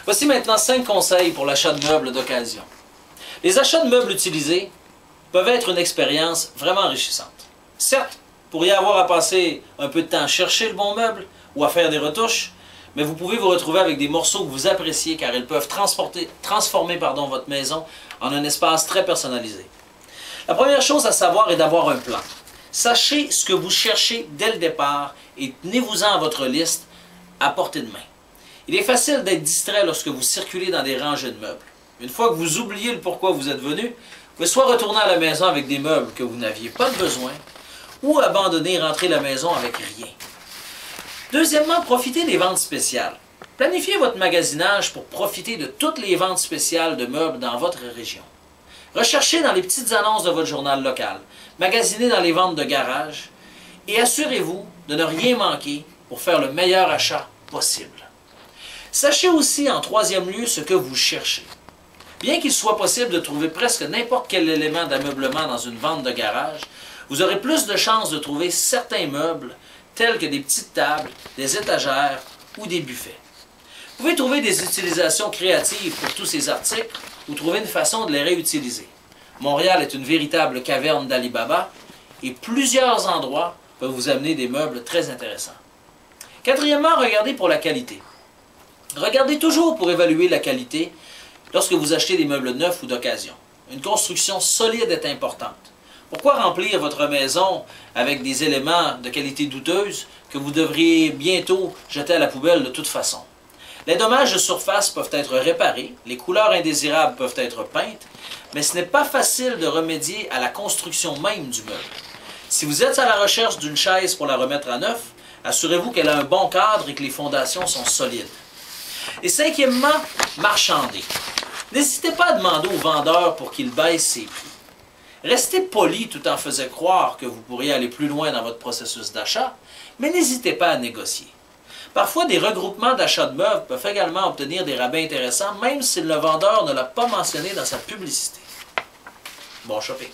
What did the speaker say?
Voici maintenant 5 conseils pour l'achat de meubles d'occasion. Les achats de meubles utilisés peuvent être une expérience vraiment enrichissante. Certes, vous pourriez avoir à passer un peu de temps à chercher le bon meuble ou à faire des retouches, mais vous pouvez vous retrouver avec des morceaux que vous appréciez car ils peuvent transformer votre maison en un espace très personnalisé. La première chose à savoir est d'avoir un plan. Sachez ce que vous cherchez dès le départ et tenez-vous-en à votre liste à portée de main. Il est facile d'être distrait lorsque vous circulez dans des rangées de meubles. Une fois que vous oubliez le pourquoi vous êtes venu, vous pouvez soit retourner à la maison avec des meubles que vous n'aviez pas besoin, ou abandonner et rentrer à la maison avec rien. Deuxièmement, profitez des ventes spéciales. Planifiez votre magasinage pour profiter de toutes les ventes spéciales de meubles dans votre région. Recherchez dans les petites annonces de votre journal local, magasinez dans les ventes de garage et assurez-vous de ne rien manquer pour faire le meilleur achat possible. Sachez aussi en troisième lieu ce que vous cherchez. Bien qu'il soit possible de trouver presque n'importe quel élément d'ameublement dans une vente de garage, vous aurez plus de chances de trouver certains meubles tels que des petites tables, des étagères ou des buffets. Vous pouvez trouver des utilisations créatives pour tous ces articles ou trouver une façon de les réutiliser. Montréal est une véritable caverne d'Alibaba et plusieurs endroits peuvent vous amener des meubles très intéressants. Quatrièmement, regardez pour la qualité. Regardez toujours pour évaluer la qualité lorsque vous achetez des meubles neufs ou d'occasion. Une construction solide est importante. Pourquoi remplir votre maison avec des éléments de qualité douteuse que vous devriez bientôt jeter à la poubelle de toute façon? Les dommages de surface peuvent être réparés, les couleurs indésirables peuvent être peintes, mais ce n'est pas facile de remédier à la construction même du meuble. Si vous êtes à la recherche d'une chaise pour la remettre à neuf, assurez-vous qu'elle a un bon cadre et que les fondations sont solides. Et cinquièmement, marchandez. N'hésitez pas à demander au vendeur pour qu'il baisse ses prix. Restez poli tout en faisant croire que vous pourriez aller plus loin dans votre processus d'achat, mais n'hésitez pas à négocier. Parfois, des regroupements d'achats de meubles peuvent également obtenir des rabais intéressants, même si le vendeur ne l'a pas mentionné dans sa publicité. Bon shopping!